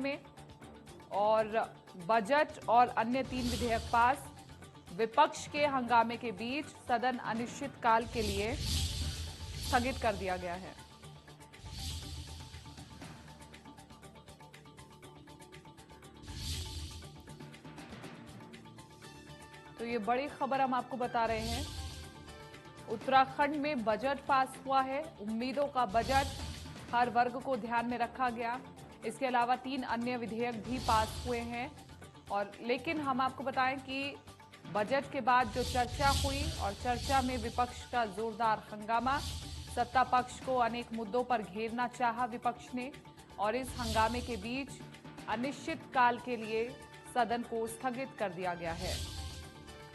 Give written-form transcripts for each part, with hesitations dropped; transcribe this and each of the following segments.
में और बजट और अन्य 3 विधेयक पास। विपक्ष के हंगामे के बीच सदन अनिश्चितकाल के लिए स्थगित कर दिया गया है। तो ये बड़ी खबर हम आपको बता रहे हैं। उत्तराखंड में बजट पास हुआ है। उम्मीदों का बजट, हर वर्ग को ध्यान में रखा गया। इसके अलावा 3 अन्य विधेयक भी पास हुए हैं। और लेकिन हम आपको बताएं कि बजट के बाद जो चर्चा हुई और चर्चा में विपक्ष का जोरदार हंगामा, सत्ता पक्ष को अनेक मुद्दों पर घेरना चाहा विपक्ष ने और इस हंगामे के बीच अनिश्चितकाल के लिए सदन को स्थगित कर दिया गया है।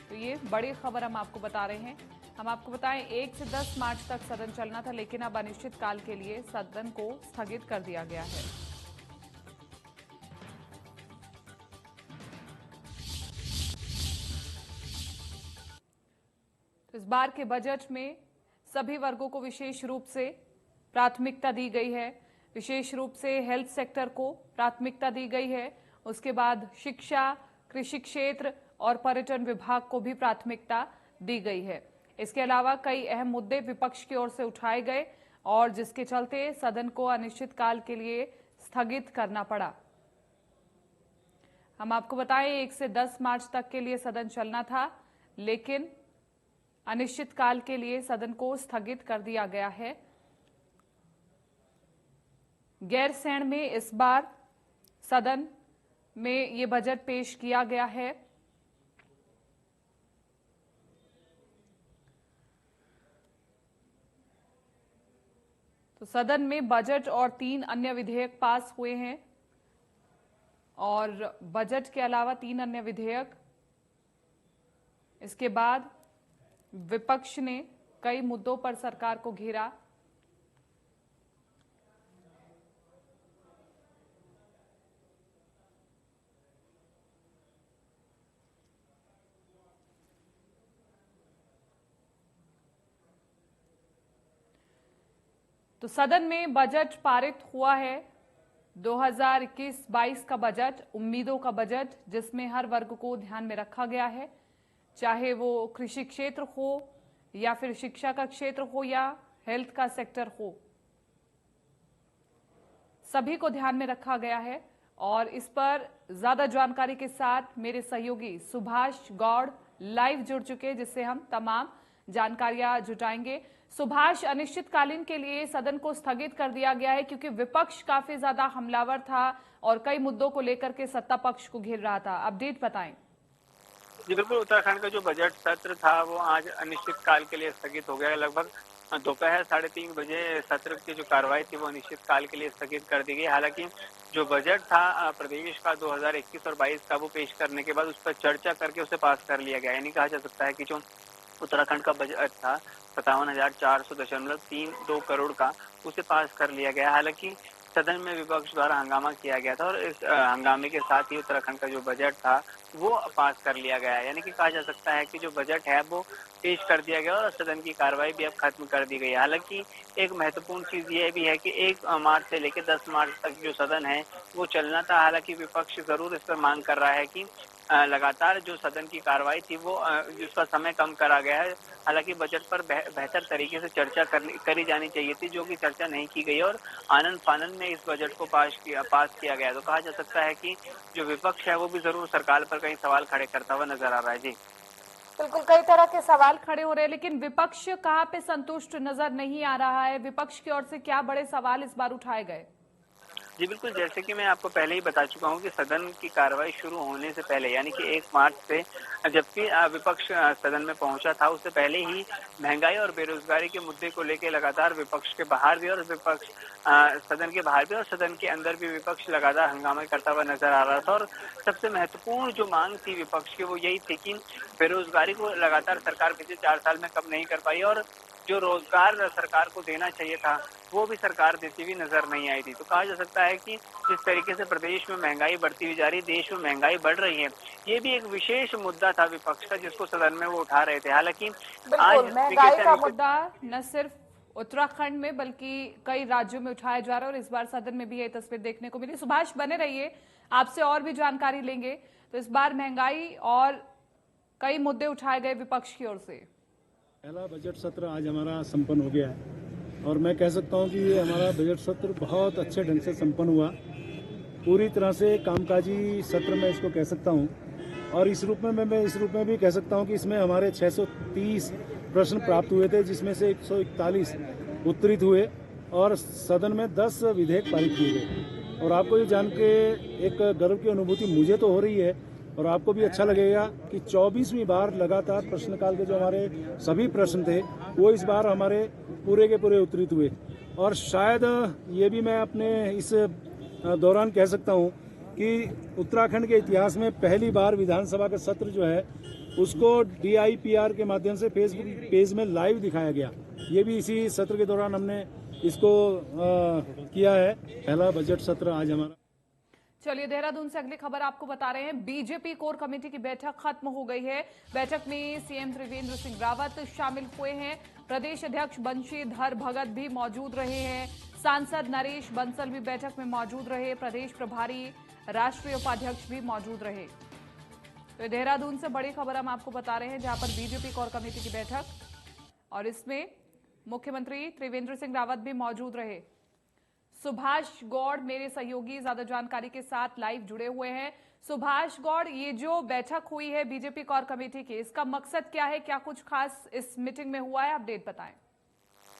तो ये बड़ी खबर हम आपको बता रहे हैं। हम आपको बताएं 1 से 10 मार्च तक सदन चलना था, लेकिन अब अनिश्चितकाल के लिए सदन को स्थगित कर दिया गया है। तो इस बार के बजट में सभी वर्गों को विशेष रूप से प्राथमिकता दी गई है। विशेष रूप से हेल्थ सेक्टर को प्राथमिकता दी गई है। उसके बाद शिक्षा, कृषि क्षेत्र और पर्यटन विभाग को भी प्राथमिकता दी गई है। इसके अलावा कई अहम मुद्दे विपक्ष की ओर से उठाए गए और जिसके चलते सदन को अनिश्चितकाल के लिए स्थगित करना पड़ा। हम आपको बताएं 1 से 10 मार्च तक के लिए सदन चलना था, लेकिन अनिश्चितकाल के लिए सदन को स्थगित कर दिया गया है। गैरसैंण में इस बार सदन में ये बजट पेश किया गया है। तो सदन में बजट और 3 अन्य विधेयक पास हुए हैं और बजट के अलावा 3 अन्य विधेयक। इसके बाद विपक्ष ने कई मुद्दों पर सरकार को घेरा। तो सदन में बजट पारित हुआ है। 2021-22 का बजट, उम्मीदों का बजट, जिसमें हर वर्ग को ध्यान में रखा गया है, चाहे वो कृषि क्षेत्र हो या फिर शिक्षा का क्षेत्र हो या हेल्थ का सेक्टर हो, सभी को ध्यान में रखा गया है। और इस पर ज्यादा जानकारी के साथ मेरे सहयोगी सुभाष गौड़ लाइव जुड़ चुके हैं, जिससे हम तमाम जानकारियां जुटाएंगे। सुभाष, अनिश्चितकालीन के लिए सदन को स्थगित कर दिया गया है क्योंकि विपक्ष काफी ज्यादा हमलावर था और कई मुद्दों को लेकर के सत्ता पक्ष को घेर रहा था। अपडेट बताएं। जी बिल्कुल, उत्तराखंड का जो बजट सत्र था वो आज अनिश्चितकाल के लिए स्थगित हो गया। लगभग दोपहर 3:30 बजे सत्र की जो कार्रवाई थी वो अनिश्चितकाल के लिए स्थगित कर दी गई। हालांकि जो बजट था प्रदेश का 2021 और 22 का, वो पेश करने के बाद उस पर चर्चा करके उसे पास कर लिया गया। यानी कहा जा सकता है कि जो उत्तराखंड का बजट था 57,400.32 करोड़ का, उसे पास कर लिया गया। हालांकि सदन में विपक्ष द्वारा हंगामा किया गया था और इस हंगामे के साथ ही उत्तराखंड का जो बजट था वो पास कर लिया गया। यानी कि कहा जा सकता है कि जो बजट है वो पेश कर दिया गया और सदन की कार्रवाई भी अब खत्म कर दी गई। हालांकि एक महत्वपूर्ण चीज ये भी है कि 1 मार्च से लेकर 10 मार्च तक जो सदन है वो चलना था। हालांकि विपक्ष जरूर इस पर मांग कर रहा है कि लगातार जो सदन की कार्रवाई थी वो उसका समय कम करा गया है। हालांकि बजट पर बेहतर तरीके से चर्चा करी जानी चाहिए थी, जो कि चर्चा नहीं की गई और आनन फानन में इस बजट को पास किया गया। तो कहा जा सकता है कि जो विपक्ष है वो भी जरूर सरकार पर कई सवाल खड़े करता हुआ नजर आ रहा है। जी बिल्कुल, कई तरह के सवाल खड़े हो रहे हैं, लेकिन विपक्ष कहाँ पे संतुष्ट नजर नहीं आ रहा है? विपक्ष की ओर से क्या बड़े सवाल इस बार उठाए गए? जी बिल्कुल, जैसे कि मैं आपको पहले ही बता चुका हूं कि सदन की कार्रवाई शुरू होने से पहले यानी कि 1 मार्च से जबकि विपक्ष सदन में पहुंचा था, उससे पहले ही महंगाई और बेरोजगारी के मुद्दे को लेकर लगातार विपक्ष के बाहर भी और विपक्ष सदन के बाहर भी और सदन के अंदर भी विपक्ष लगातार हंगामा करता हुआ नजर आ रहा था। और सबसे महत्वपूर्ण जो मांग थी विपक्ष की वो यही थी कि बेरोजगारी को लगातार सरकार पिछले 4 साल में कम नहीं कर पाई और जो रोजगार सरकार को देना चाहिए था वो भी सरकार देती हुई नजर नहीं आई थी। तो कहा जा सकता है कि जिस तरीके से प्रदेश में महंगाई बढ़ती हुई जा रही, देश में महंगाई बढ़ रही है, ये भी एक विशेष मुद्दा था विपक्ष का जिसको सदन में वो उठा रहे थे। हालांकि आज महंगाई का मुद्दा न सिर्फ उत्तराखंड में बल्कि कई राज्यों में उठाया जा रहा है और इस बार सदन में भी ये तस्वीर देखने को मिली। सुभाष बने रहिए, आपसे और भी जानकारी लेंगे। तो इस बार महंगाई और कई मुद्दे उठाए गए विपक्ष की ओर से। पहला बजट सत्र आज हमारा संपन्न हो गया है और मैं कह सकता हूं कि ये हमारा बजट सत्र बहुत अच्छे ढंग से संपन्न हुआ। पूरी तरह से कामकाजी सत्र मैं इसको कह सकता हूं और इस रूप में मैं इस रूप में भी कह सकता हूं कि इसमें हमारे 630 प्रश्न प्राप्त हुए थे, जिसमें से 141 उत्तरित हुए और सदन में 10 विधेयक पारित किए गए। और आपको ये जान के एक गर्व की अनुभूति मुझे तो हो रही है और आपको भी अच्छा लगेगा कि 24वीं बार लगातार प्रश्नकाल के जो हमारे सभी प्रश्न थे वो इस बार हमारे पूरे के पूरे उत्तरित हुए। और शायद ये भी मैं अपने इस दौरान कह सकता हूँ कि उत्तराखंड के इतिहास में पहली बार विधानसभा का सत्र जो है उसको DIPR के माध्यम से फेसबुक पेज में लाइव दिखाया गया। ये भी इसी सत्र के दौरान हमने इसको किया है। पहला बजट सत्र आज हमारा। चलिए देहरादून से अगली खबर आपको बता रहे हैं। बीजेपी कोर कमेटी की बैठक खत्म हो गई है। बैठक में सीएम त्रिवेंद्र सिंह रावत शामिल हुए हैं। प्रदेश अध्यक्ष बंशीधर भगत भी मौजूद रहे हैं। सांसद नरेश बंसल भी बैठक में मौजूद रहे। प्रदेश प्रभारी राष्ट्रीय उपाध्यक्ष भी मौजूद रहे। तो देहरादून से बड़ी खबर हम आपको बता रहे हैं, जहां पर बीजेपी कोर कमेटी की बैठक और इसमें मुख्यमंत्री त्रिवेंद्र सिंह रावत भी मौजूद रहे। सुभाष गौड़ मेरे सहयोगी ज्यादा जानकारी के साथ लाइव जुड़े हुए हैं। सुभाष गौड़, ये जो बैठक हुई है बीजेपी कोर कमेटी की, इसका मकसद क्या है? क्या कुछ खास इस मीटिंग में हुआ है? अपडेट बताएं।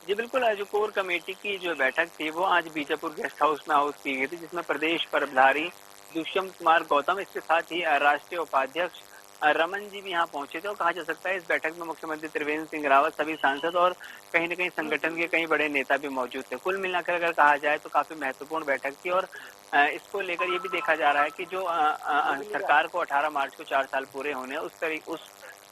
जी बिल्कुल, आज कोर कमेटी की जो बैठक थी वो आज बीजापुर गेस्ट हाउस में आयोजित की गई थी, जिसमें प्रदेश प्रभारी दुष्यंत कुमार गौतम, इसके साथ ही राष्ट्रीय उपाध्यक्ष रमन जी भी यहाँ पहुंचे थे। और कहा जा सकता है इस बैठक में मुख्यमंत्री त्रिवेंद्र सिंह रावत, सभी सांसद और कहीं न कहीं संगठन के कई बड़े नेता भी मौजूद थे। कुल मिलाकर अगर कहा जाए तो काफी महत्वपूर्ण बैठक थी और इसको लेकर ये भी देखा जा रहा है कि जो सरकार को 18 मार्च को 4 साल पूरे होने उस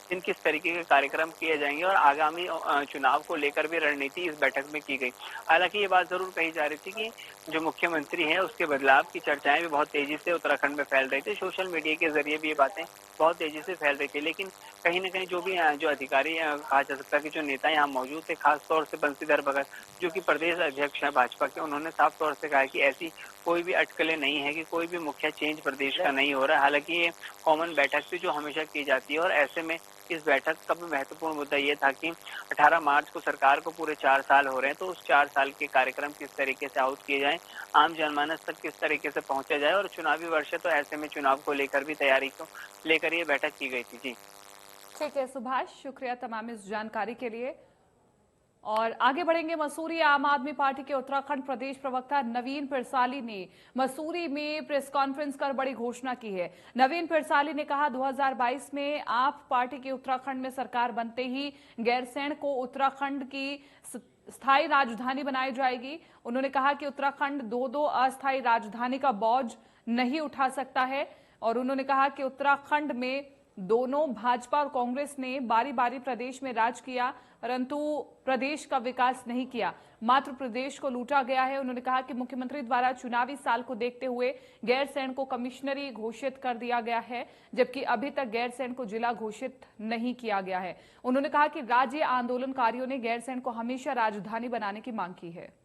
दिन किस तरीके के कार्यक्रम किए जाएंगे और आगामी चुनाव को लेकर भी रणनीति इस बैठक में की गई। हालांकि ये बात जरूर कही जा रही थी कि जो मुख्यमंत्री हैं उसके बदलाव की चर्चाएं भी बहुत तेजी से उत्तराखंड में फैल रही थी। सोशल मीडिया के जरिए भी ये बातें बहुत तेजी से फैल रही थी, लेकिन कहीं न कहीं जो अधिकारी कहा जा सकता है कि जो नेता यहाँ मौजूद थे, खासतौर से बंशीधर भगत जो कि प्रदेश अध्यक्ष है भाजपा के, उन्होंने साफ तौर से कहा कि ऐसी कोई भी अटकलें नहीं है कि कोई भी मुख्य चेंज प्रदेश का नहीं हो रहा है। हालांकि ये कॉमन बैठक थी जो हमेशा की जाती है और ऐसे में इस बैठक का भी महत्वपूर्ण मुद्दा ये था कि 18 मार्च को सरकार को पूरे 4 साल हो रहे हैं, तो उस 4 साल के कार्यक्रम किस तरीके से आउट किए जाएं, आम जनमानस तक किस तरीके से पहुंचा जाए और चुनावी वर्ष है तो ऐसे में चुनाव को लेकर भी तैयारी को लेकर ये बैठक की गई थी। जी ठीक है सुभाष, शुक्रिया तमाम इस जानकारी के लिए। और आगे बढ़ेंगे। मसूरी आम आदमी पार्टी के उत्तराखंड प्रदेश प्रवक्ता नवीन पिरसाली ने मसूरी में प्रेस कॉन्फ्रेंस कर बड़ी घोषणा की है। नवीन पिरसाली ने कहा 2022 में आप पार्टी के उत्तराखंड में सरकार बनते ही गैरसैंण को उत्तराखंड की स्थायी राजधानी बनाई जाएगी। उन्होंने कहा कि उत्तराखंड दो अस्थायी राजधानी का बोझ नहीं उठा सकता है और उन्होंने कहा कि उत्तराखंड में दोनों भाजपा और कांग्रेस ने बारी बारी प्रदेश में राज किया, परंतु प्रदेश का विकास नहीं किया, मात्र प्रदेश को लूटा गया है। उन्होंने कहा कि मुख्यमंत्री द्वारा चुनावी साल को देखते हुए गैरसैंण को कमिश्नरी घोषित कर दिया गया है, जबकि अभी तक गैरसैंण को जिला घोषित नहीं किया गया है। उन्होंने कहा कि राज्य आंदोलनकारियों ने गैरसैंण को हमेशा राजधानी बनाने की मांग की है।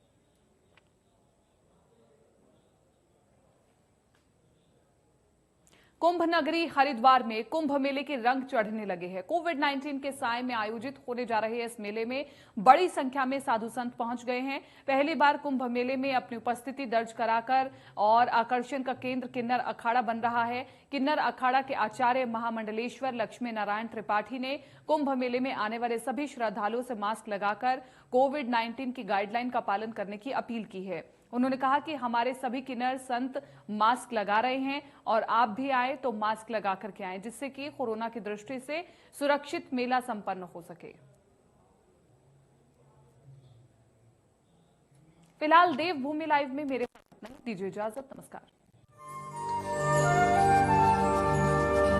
कुंभ नगरी हरिद्वार में कुंभ मेले के रंग चढ़ने लगे हैं। कोविड-19 के साए में आयोजित होने जा रहे इस मेले में बड़ी संख्या में साधु संत पहुंच गए हैं। पहली बार कुंभ मेले में अपनी उपस्थिति दर्ज कराकर और आकर्षण का केंद्र किन्नर अखाड़ा बन रहा है। किन्नर अखाड़ा के आचार्य महामंडलेश्वर लक्ष्मी नारायण त्रिपाठी ने कुंभ मेले में आने वाले सभी श्रद्धालुओं से मास्क लगाकर कोविड-19 की गाइडलाइन का पालन करने की अपील की है। उन्होंने कहा कि हमारे सभी किन्नर संत मास्क लगा रहे हैं और आप भी आए तो मास्क लगा करके आए, जिससे कि कोरोना की दृष्टि से सुरक्षित मेला संपन्न हो सके। फिलहाल देवभूमि लाइव में मेरे साथ नहीं, दीजिए इजाजत, नमस्कार।